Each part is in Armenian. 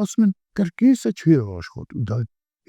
ասում են կրկեսը չի աշխատում, դա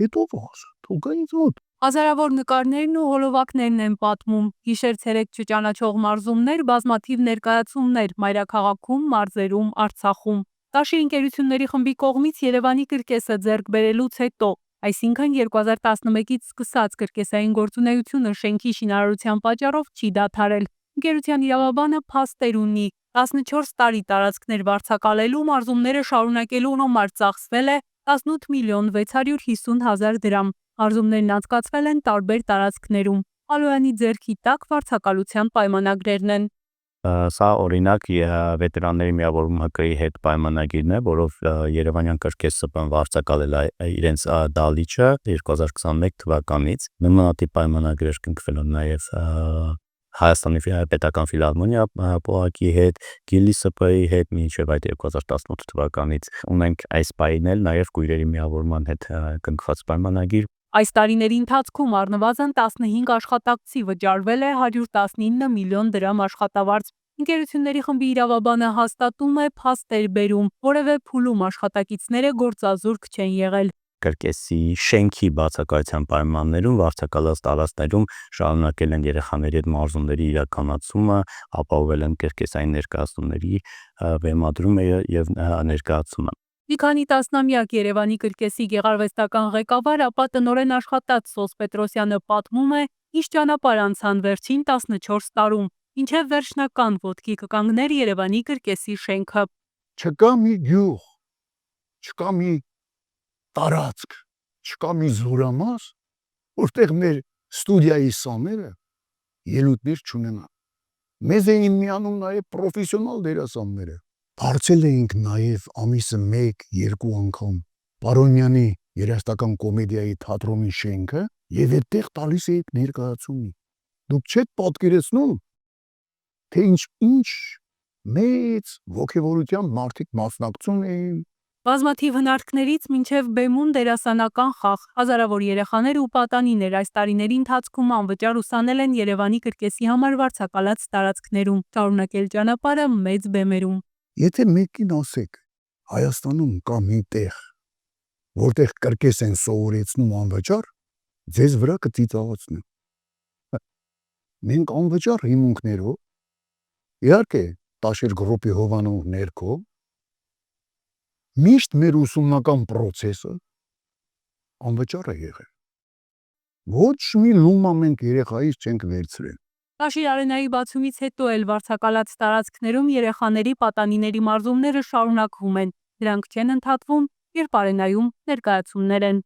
հետո վազը, թողա ինձ մոտ։ Հազարավոր նկարներն ու հոլովակներն են պատմում, գիշեր-ցերեկ չճանաչող մարզումներ, բազմաթիվ ներկայացումներ մայրաքաղաքում, մարզերում, Արցախում։ Տաշի ընկերությունների խմբի կողմից Երևանի կրկեսը ձեռք բերելուց հետո, այսինքն 2011-ից սկսած կրկեսային գործունեությունը շենքի շինարարության պատճառով չի դադարել։ Ընկերության իրավաբանը փաստեր ունի, 14 տարի տարածքներ վարձակալելու, մարզումները շարունակելու համար ծախսվել է 18 միլիոն 650 հազար դրամ։ Մարզումներն անցկացվել են տարբեր տարածքներում։ Ալոյանի ձեռքի տակ վարձակալության պայմանագրերն են։ Սա օրինակ վետերանների միավորում ՀԿ-ի հետ պայմանագիրն է, որով Երևանյան կրկես ՍՊ-ն վարձակալել է իրենց դահլիճը 2021 թվականից։ Նմանատիպ պայմանագրեր կնքվել են նաև Հայաստանի պետական ֆիլհարմոնիա ՊՕԱԿ-ի հետ, Գիլի ՍՊ-ի հետ մինչև այդ 2018 թվականից ունենք այս պահին էլ նաև Կույրերի միավորման հետ կնքված պայմանագիր։ Այս տարիների ընթացքում առնվազն 15 աշխատակցի վճարվել է 119 միլիոն դրամ աշխատավարձ։ Ընկերությունների խմբի իրավաբանը հաստատում է, փաստեր բերում, որևէ փուլում աշխատակիցները գործազուրկ չեն եղել։ Կրկեսի շենքի բացակայության պայմաններում վարձակալած տարածքներում շարունակել են երեխաների հետ մարզումների իրականացումը, ապահովել են կրկեսային ներկայացումների բեմադրումը եւ ներկայացումը։ Մի քանի տասնամյակ Երևանի կրկեսի գեղարվեստական ղեկավար, ապա տնօրեն աշխատած Սոս Պետրոսյանը պատմում է, ինչ ճանապարհ անցան վերջին 14 տարում, ինչև վերջնական ոտքի կկանգներ Երևանի կրկեսի շենքը։ Չկա մի գյուղ, չկա մի տարածք, չկա մի զորամաս, որտեղ մեր ստուդիայի սաները ելույթներ չունենան։ Մեզ էին միանում նաև պրոֆեսիոնալ դերասանները։ Դարձել էինք նաև ամիսը 1-2 անգամ Պարոնյանի երաժշտական կոմեդիայի թատրոնի շենքը եւ այդտեղ տալիս էիք ներկայացումի։ Դուք չեք պատկերացնում, թե ինչ մեծ ոգևորությամբ մարդիկ մասնակցում էին։ Բազմաթիվ հնարքներից մինչև բեմուն դերասանական խաղ, հազարավոր երեխաներ ու պատանիներ այս տարիների ընթացքում անվճար ուսանել են Երևանի կրկեսի համար վարձակալած տարածքներում, շարունակել ճանապարհը մեծ բեմերում։ Եթե մեկին ասեք, Հայաստանում կա մի տեղ, որտեղ կրկես են սովորեցնում անվճար, ձեզ վրա կծիծաղացնեն։ Մենք անվճար հիմունքներով, իհարկե Տաշիր գրոպի հովանու ներքո, միշտ մեր ուսումնական պրոցեսը անվճար է եղել։ Ոչ մի լումա մենք երեխայից չենք վերցրել։ Տաշիր արենայի բացումից հետո էլ վարձակալած տարածքներում երեխաների պատանիների մարզումները շարունակվում են, դրանք չեն ընդհատվում, երբ արենայում ներկայացումներ են։